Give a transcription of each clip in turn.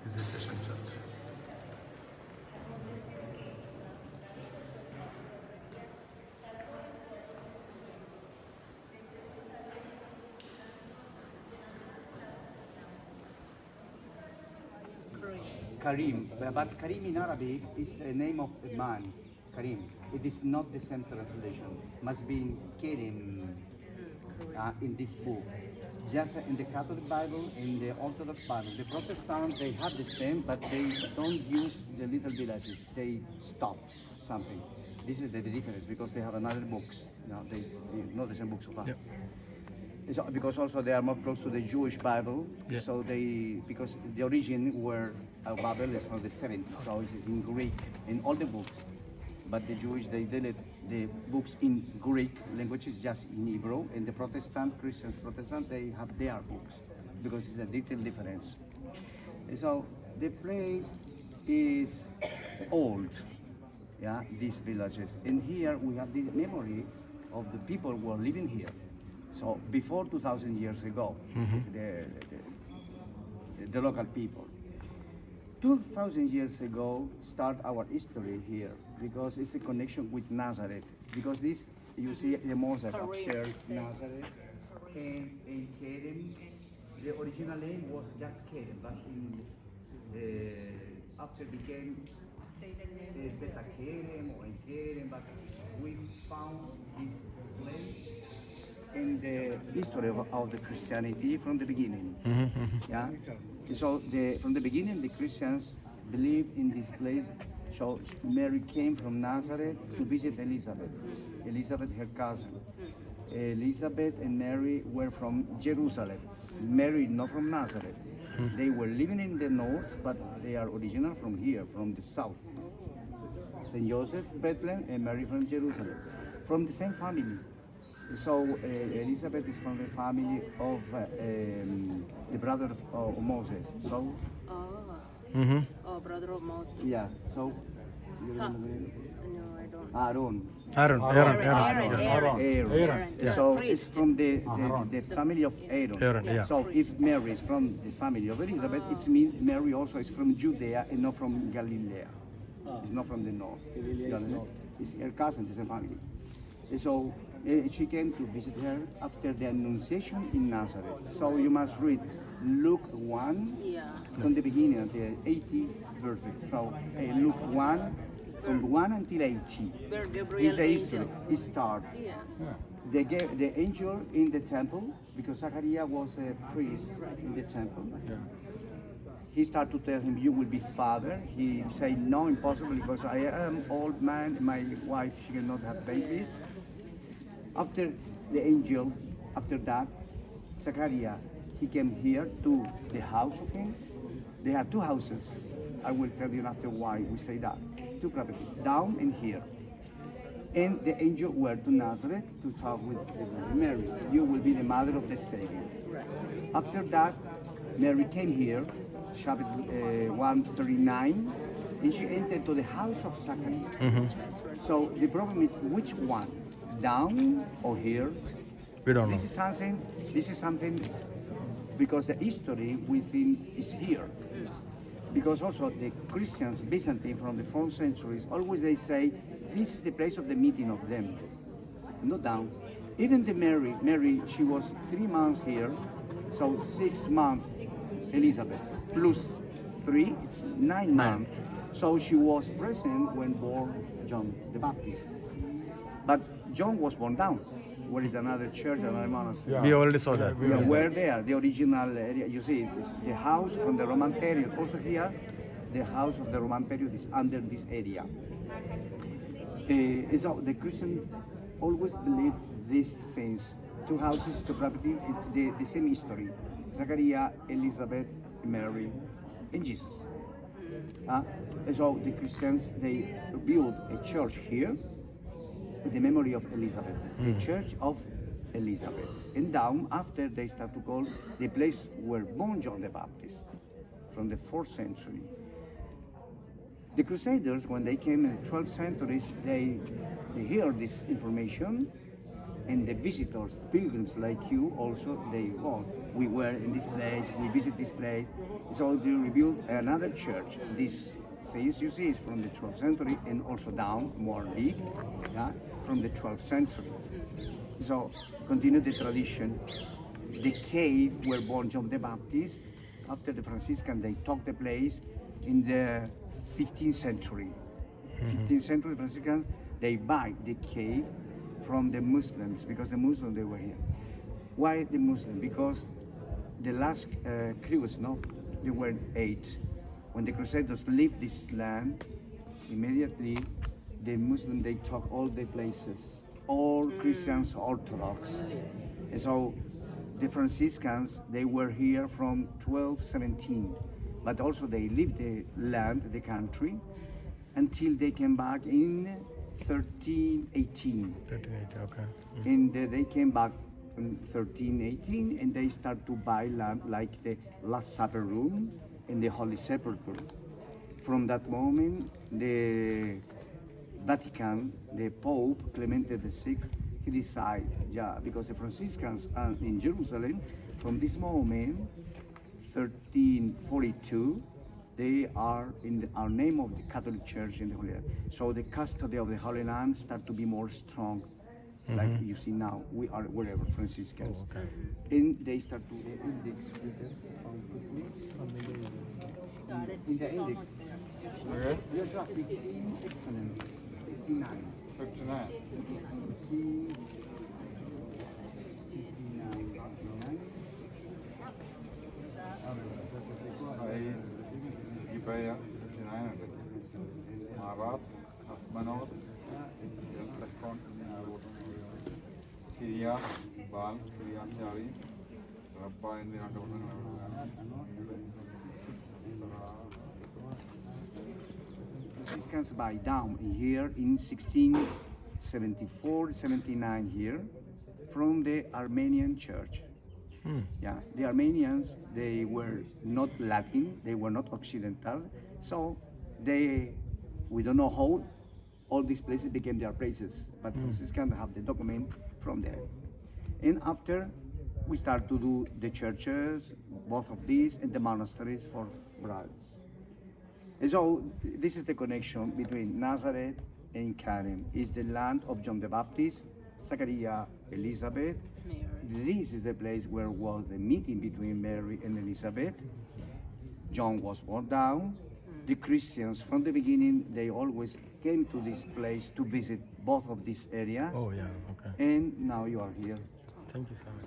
Visitation Church. Karim, but Karim in Arabic is a name of a man, Karim. It is not the same translation. Must be Kerim in this book. Just in the Catholic Bible, in the Orthodox Bible, the Protestant, they have the same, but they don't use the little villages. They stop something. This is the difference because they have another books. They not the same books of us. Yep. So, because also they are more close to the Jewish Bible, yeah. So because the origin where Bible is from the 70s, so it's in Greek in all the books. But the Jewish, they did the books in Greek language is just in Hebrew, and the Christians, they have their books because it's a little difference. And so the place is old, yeah, these villages, and here we have the memory of the people who are living here. So before 2,000 years ago, the local people. 2,000 years ago start our history here because it's a connection with Nazareth. Because this, you see the mosque upstairs, Nazareth, and Kerem. The original name was just Kerem, but after became Beta Kerem or Kerem, but we found this place in the history of the Christianity from the beginning. Yeah. So from the beginning, the Christians believed in this place. So Mary came from Nazareth to visit Elizabeth. Elizabeth, her cousin. Elizabeth and Mary were from Jerusalem. Mary not from Nazareth. They were living in the north, but they are original from here, from the south. Saint Joseph, Bethlehem, and Mary from Jerusalem, from the same family. So Elizabeth is from the family of the brother of Moses. So. Oh, brother of Moses. Yeah. So. No, I don't. Aaron. Yeah. So it's from the family of Aaron. Yeah. So if Mary is from the family of Elizabeth, it means Mary also is from Judea and not from Galilee. It's not from the north. It's her cousin, the same family. And so she came to visit her after the Annunciation in Nazareth. So you must read Luke 1 from the beginning until 80 verses. So Luke 1 from 1 until 80 is the history. It starts. The angel in the temple, because Zachariah was a priest in the temple. he started to tell him, you will be father. He said, no, impossible, because I am old man, my wife, she cannot have babies. After the angel, after that, Zachariah, he came here to the house of him. They have two houses. I will tell you after why we say that. Two properties, down and here. And the angel went to Nazareth to talk with the Virgin Mary. You will be the mother of the Savior. After that, Mary came here, chapter 139, and she entered to the house of Zachariah. So the problem is which one, down or here? We don't know. This is something because the history we think is here. Because also the Christians, Byzantine from the 4th centuries, always they say, this is the place of the meeting of them, not down. Even the Mary, she was 3 months here, so 6 months Elizabeth, plus 3, it's 9 months. So she was present when born John the Baptist. But John was born down, where is another church, another monastery. We already saw that. Yeah, where they are, the original area, you see, it's the house from the Roman period. Also here, the house of the Roman period is under this area. So the Christian always believe these things. Two houses, two property, the same history. Zachariah, Elizabeth, Mary, and Jesus. And so the Christians, they build a church here with the memory of Elizabeth, the Church of Elizabeth. And down after they start to call the place where born John the Baptist from the 4th century. The Crusaders, when they came in the 12th centuries, they hear this information, and the visitors, pilgrims like you also, they, oh, we were in this place, we visit this place. So they rebuild another church. These things you see is from the 12th century and also down, more big, yeah, from the 12th century. So continue the tradition. The cave where born John the Baptist, after the Franciscan, they took the place in the 15th century. 15th century Franciscans, they buy the cave from the Muslims, because the Muslims, they were here. Why the Muslims? Because the last crews, no, they were 8. When the Crusaders leave this land, immediately the Muslims, they took all the places, all Christians, Orthodox. And so the Franciscans, they were here from 1217, but also they lived the land, the country, until they came back in 1318. 1380, okay. And they came back in 1318, and they start to buy land like the Last Supper room and the Holy Sepulchre. From that moment, the Vatican, the Pope, Clement VI, he decided, yeah, because the Franciscans are in Jerusalem, from this moment, 1342, they are in our name of the Catholic Church in the Holy Land. So the custody of the Holy Land start to be more strong, like you see now. We are wherever Franciscans, and they start to the index. In the index. Okay. Yes, 15, excellent. 59. 59. 59. Ahí, Wikipedia, 59. Marat, Manor, Lechon, Syria, Bal, Syria, Charis, Rabba in the Franciscans by down here in 1674, 79 here, from the Armenian Church. Yeah, the Armenians, they were not Latin, they were not Occidental, so we don't know how all these places became their places, but Franciscans have the document from there. And after, we start to do the churches, both of these, and the monasteries for brothers. And so this is the connection between Nazareth and Karim. It's the land of John the Baptist, Zachariah, Elizabeth. This is the place where was the meeting between Mary and Elizabeth. John was born down. The Christians, from the beginning, they always came to this place to visit both of these areas. Oh, yeah, okay. And now you are here. Thank you so much.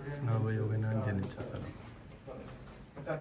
സ്നാപയോഗനാൻ ജനിച്ച സ്ഥലം